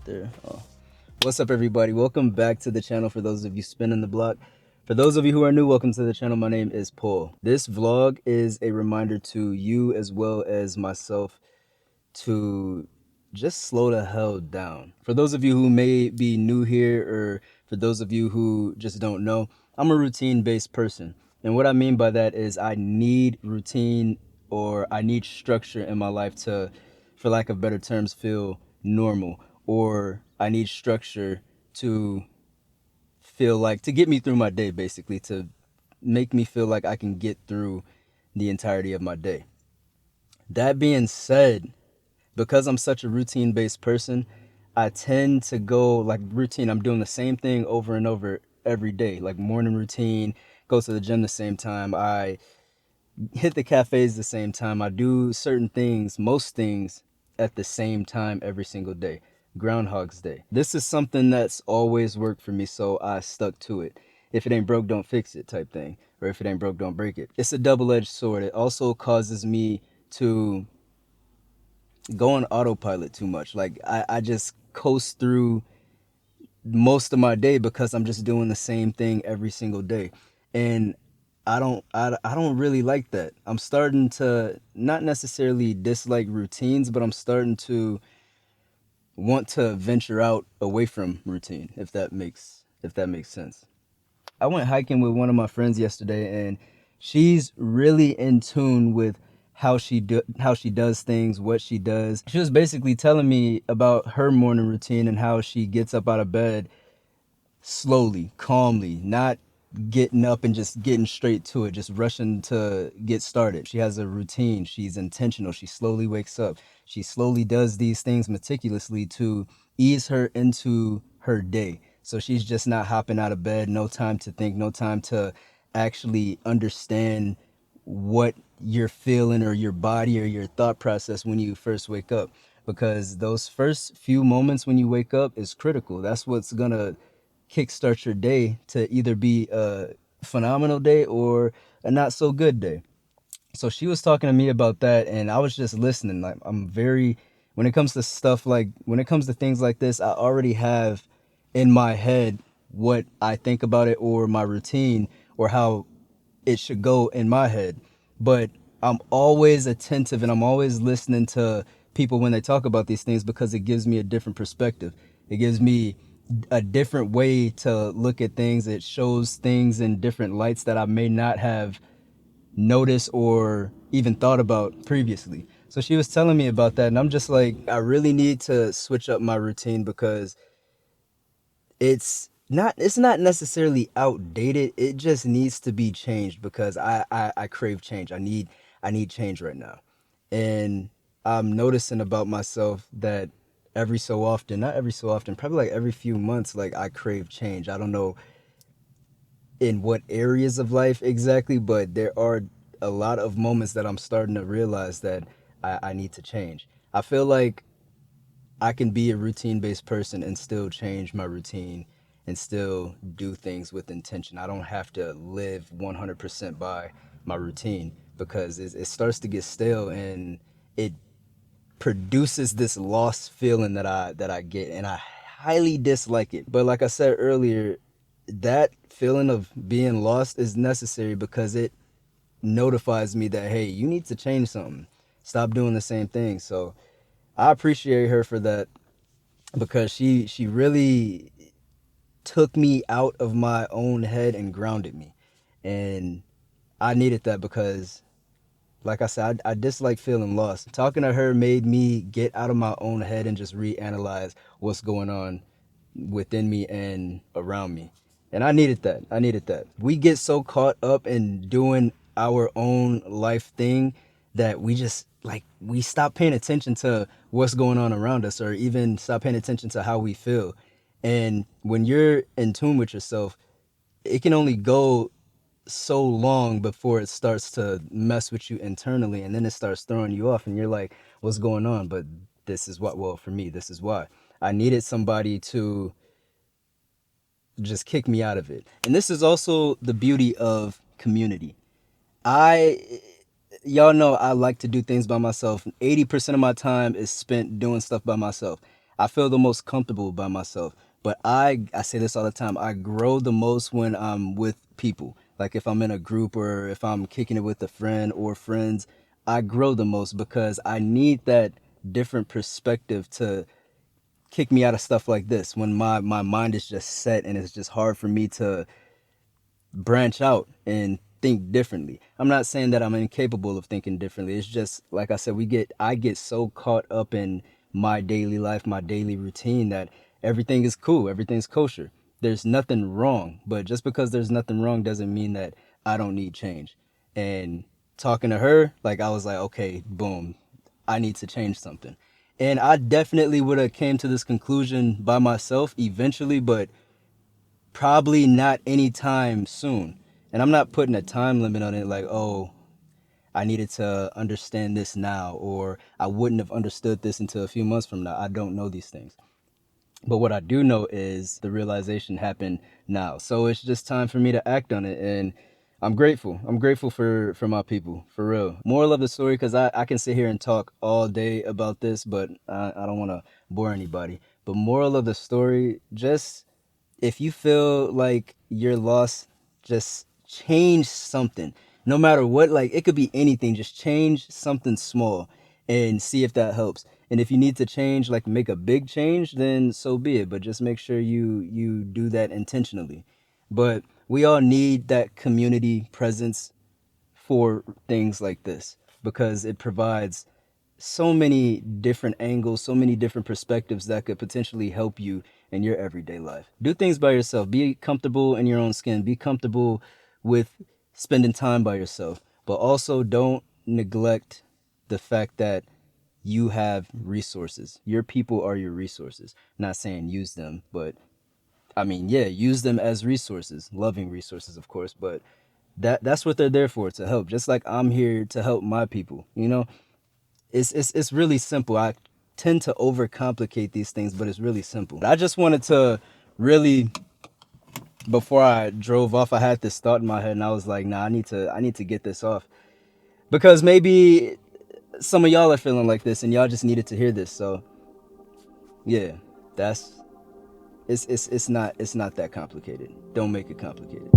there. Oh. What's up, everybody? Welcome back to the channel. For those of you spinning the block, for those of you who are new, welcome to the channel. My name is Paul. This vlog is a reminder to you as well as myself to just slow the hell down. For those of you who may be new here, or for those of you who just don't know, I'm a routine-based person. And what I mean by that is I need routine, or I need structure in my life to, for lack of better terms, feel normal. Or I need structure to feel like, to get me through my day, basically, to make me feel like I can get through the entirety of my day. That being said, because I'm such a routine based person, I tend to go like routine. I'm doing the same thing over and over every day, like morning routine, go to the gym the same time. I hit the cafes the same time. I do certain things, most things at the same time every single day. Groundhog's Day. This is something that's always worked for me, so I stuck to it. If it ain't broke, don't fix it type thing. Or if it ain't broke, don't break it. It's a double-edged sword. It also causes me to go on autopilot too much. Like I just coast through most of my day because I'm just doing the same thing every single day. And I don't really like that. I'm starting to not necessarily dislike routines, but I'm starting to want to venture out away from routine, if that makes sense. I went hiking with one of my friends yesterday, and she's really in tune with how she does things, what she does. She was basically telling me about her morning routine and how she gets up out of bed slowly, calmly, not getting up and just getting straight to it, just rushing to get started. She has a routine. She's intentional. She slowly wakes up. She slowly does these things meticulously to ease her into her day. So she's just not hopping out of bed, no time to think, no time to actually understand what you're feeling or your body or your thought process when you first wake up, because those first few moments when you wake up is critical. That's what's gonna kickstart your day to either be a phenomenal day or a not so good day. So she was talking to me about that, and I was just listening. Like, I'm very, when it comes to stuff like, when it comes to things like this, I already have in my head what I think about it, or my routine, or how it should go in my head. But I'm always attentive and I'm always listening to people when they talk about these things, because it gives me a different perspective. It gives me a different way to look at things. It shows things in different lights that I may not have noticed or even thought about previously. So she was telling me about that, and I'm just like, I really need to switch up my routine, because it's not necessarily outdated. It just needs to be changed, because I crave change. I need change right now. And I'm noticing about myself that every so often, not every so often, probably like every few months, like I crave change. I don't know in what areas of life exactly, but there are a lot of moments that I'm starting to realize that I need to change. I feel like I can be a routine based person and still change my routine and still do things with intention. I don't have to live 100% by my routine, because it starts to get stale, and it produces this lost feeling that I get, and I highly dislike it. But like I said earlier, that feeling of being lost is necessary, because it notifies me that, hey, you need to change something. Stop doing the same thing. So I appreciate her for that, because she really took me out of my own head and grounded me. And I needed that, because like I said, I dislike feeling lost. Talking to her made me get out of my own head and just reanalyze what's going on within me and around me. And I needed that. I needed that. We get so caught up in doing our own life thing that we just like, we stop paying attention to what's going on around us, or even stop paying attention to how we feel. And when you're in tune with yourself, it can only go so long before it starts to mess with you internally, and then it starts throwing you off, and you're like, what's going on? But this is what, well, for me, this is why I needed somebody to just kick me out of it. And this is also the beauty of community. I Y'all know I like to do things by myself. 80% of my time is spent doing stuff by myself. I feel the most comfortable by myself. But I say this all the time. I grow the most when I'm with people. Like if I'm in a group or if I'm kicking it with a friend or friends, I grow the most because I need that different perspective to kick me out of stuff like this when my mind is just set and it's just hard for me to branch out and think differently. I'm not saying that I'm incapable of thinking differently. It's just like I said, I get so caught up in my daily life, my daily routine that everything is cool, everything's kosher. There's nothing wrong, but just because there's nothing wrong doesn't mean that I don't need change. And talking to her, like I was like, okay, boom, I need to change something. And I definitely would have came to this conclusion by myself eventually, but probably not anytime soon. And I'm not putting a time limit on it like, oh, I needed to understand this now, or I wouldn't have understood this until a few months from now. I don't know these things. But what I do know is the realization happened now. So it's just time for me to act on it. And I'm grateful. I'm grateful for my people, for real. Moral of the story, because I can sit here and talk all day about this, but I don't want to bore anybody. But moral of the story, just if you feel like you're lost, just change something. No matter what, like it could be anything, just change something small and see if that helps. And if you need to change, like make a big change, then so be it. But just make sure you do that intentionally. But we all need that community presence for things like this because it provides so many different angles, so many different perspectives that could potentially help you in your everyday life. Do things by yourself. Be comfortable in your own skin. Be comfortable with spending time by yourself. But also don't neglect the fact that you have resources. Your people are your resources. Not saying use them, but I mean, yeah, use them as resources, loving resources, of course, but that's what they're there for, to help. Just like I'm here to help my people, you know? It's really simple. I tend to overcomplicate these things, but it's really simple. I just wanted to really, before I drove off, I had this thought in my head and I was like, nah, I need to get this off. Because maybe some of y'all are feeling like this and y'all just needed to hear this. So yeah, that's it's not that complicated. Don't make it complicated.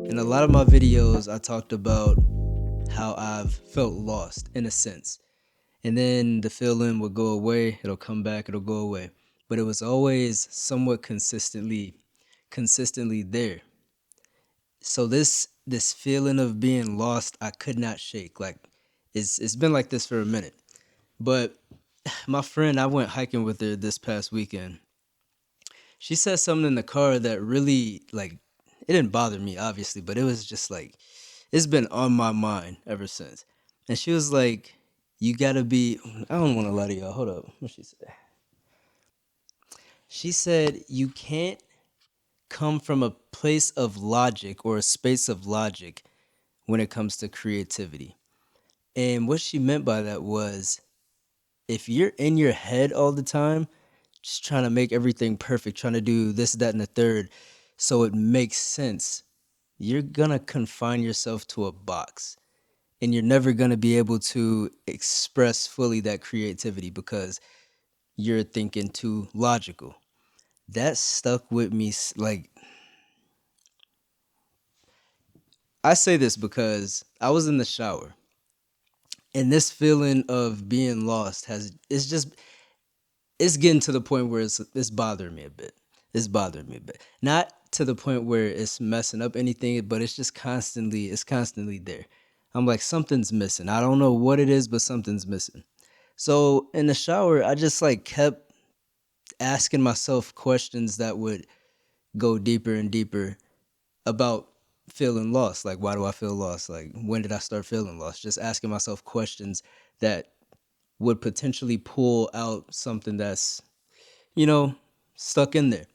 In a lot of my videos, I talked about how I've felt lost in a sense. And then the feeling would go away, it'll come back, it'll go away. But it was always somewhat consistently there. So this feeling of being lost, I could not shake. Like it's been like this for a minute. But my friend, I went hiking with her this past weekend. She said something in the car that really like it didn't bother me obviously, but it was just like it's been on my mind ever since. And she was like, "You gotta be." I don't want to lie to y'all. Hold up. What she say? She said, "You can't come from a place of logic or a space of logic when it comes to creativity." And what she meant by that was, if you're in your head all the time, just trying to make everything perfect, trying to do this, that, and the third, so it makes sense, you're gonna confine yourself to a box. And you're never gonna be able to express fully that creativity because you're thinking too logical. That stuck with me. Like, I say this because I was in the shower and this feeling of being lost it's getting to the point where it's bothering me a bit. It's bothering me a bit. Not to the point where it's messing up anything, but it's constantly there. I'm like, something's missing. I don't know what it is, but something's missing. So in the shower, I just like kept asking myself questions that would go deeper and deeper about feeling lost. Like, why do I feel lost? Like, when did I start feeling lost? Just asking myself questions that would potentially pull out something that's, you know, stuck in there.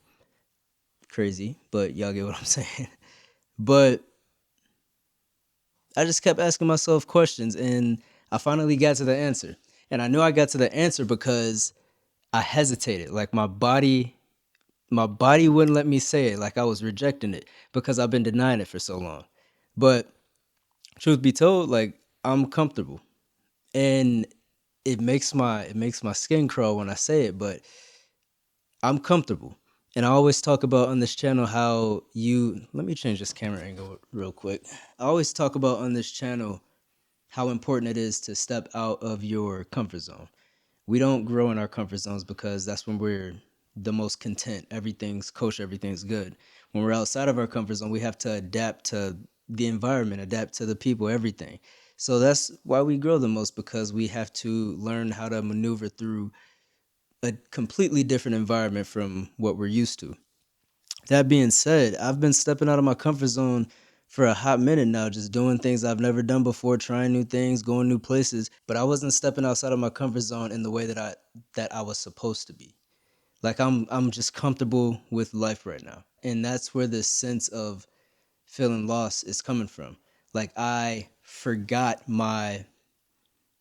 Crazy, but y'all get what I'm saying. But I just kept asking myself questions and I finally got to the answer. And I knew I got to the answer because I hesitated. Like my body wouldn't let me say it, like I was rejecting it because I've been denying it for so long. But truth be told, like, I'm comfortable, and it makes my skin crawl when I say it, but I'm comfortable. And I always talk about on this channel how you let me change this camera angle real quick. I always talk about on this channel how important it is to step out of your comfort zone. We don't grow in our comfort zones because that's when we're the most content. Everything's kosher, everything's good. When we're outside of our comfort zone, we have to adapt to the environment, adapt to the people, everything. So that's why we grow the most, because we have to learn how to maneuver through a completely different environment from what we're used to. That being said, I've been stepping out of my comfort zone for a hot minute now, just doing things I've never done before, trying new things, going new places, but I wasn't stepping outside of my comfort zone in the way that I was supposed to be. Like, I'm just comfortable with life right now. And that's where this sense of feeling lost is coming from. Like, I forgot my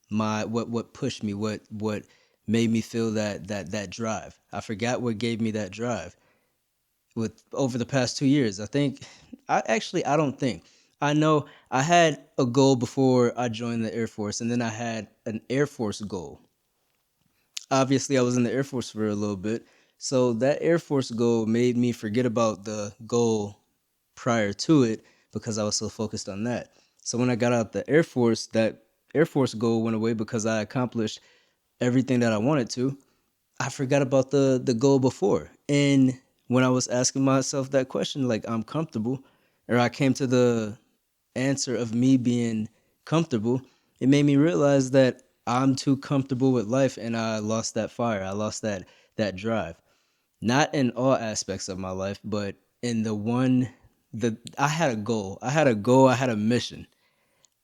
what pushed me, what made me feel that drive. I forgot what gave me that drive with over the past 2 years. I don't think. I know I had a goal before I joined the Air Force, and then I had an Air Force goal. Obviously, I was in the Air Force for a little bit. So that Air Force goal made me forget about the goal prior to it because I was so focused on that. So when I got out the Air Force, that Air Force goal went away because I accomplished everything that I wanted to. I forgot about the goal before. And when I was asking myself that question, like, I'm comfortable, or I came to the answer of me being comfortable, it made me realize that I'm too comfortable with life, and I lost that fire. I lost that drive. Not in all aspects of my life, but in the I had a goal. I had a mission.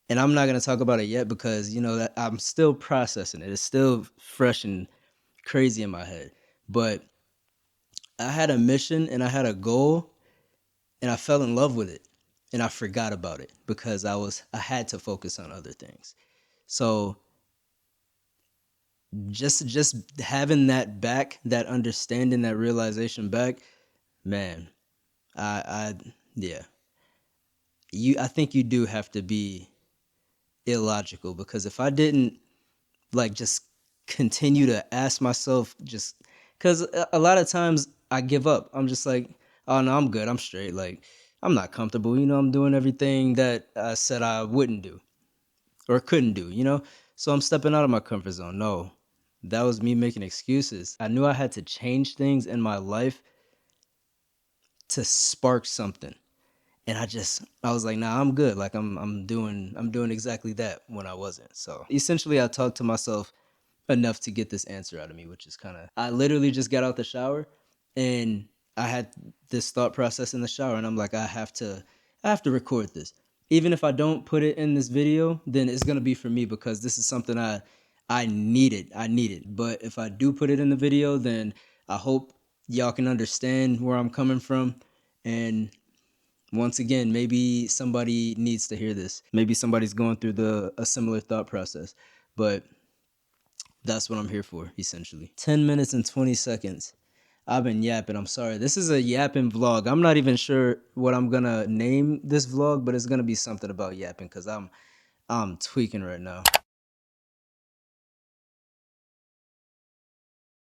And I'm not gonna talk about it yet because that I'm still processing it. It's still fresh and crazy in my head. But I had a mission and I had a goal, and I fell in love with it, and I forgot about it because I had to focus on other things. So just having that back, that understanding, that realization back, man, I yeah. I think you do have to be illogical, because if I didn't, like, just continue to ask myself, just because a lot of times I give up. I'm just like, oh no, I'm good, I'm straight. Like, I'm not comfortable. I'm doing everything that I said I wouldn't do or couldn't do. So I'm stepping out of my comfort zone. No, that was me making excuses. I knew I had to change things in my life to spark something. And I was like, nah, I'm good. Like, I'm doing exactly that when I wasn't. So essentially I talked to myself enough to get this answer out of me, which is kind of, I literally just got out the shower, and I had this thought process in the shower, and I'm like, I have to record this. Even if I don't put it in this video, then it's going to be for me, because this is something I needed. I need it. But if I do put it in the video, then I hope y'all can understand where I'm coming from. And once again, maybe somebody needs to hear this. Maybe somebody's going through a similar thought process. But that's what I'm here for, essentially. 10 minutes and 20 seconds. I've been yapping. I'm sorry. This is a yapping vlog. I'm not even sure what I'm gonna name this vlog, but it's gonna be something about yapping, because I'm tweaking right now.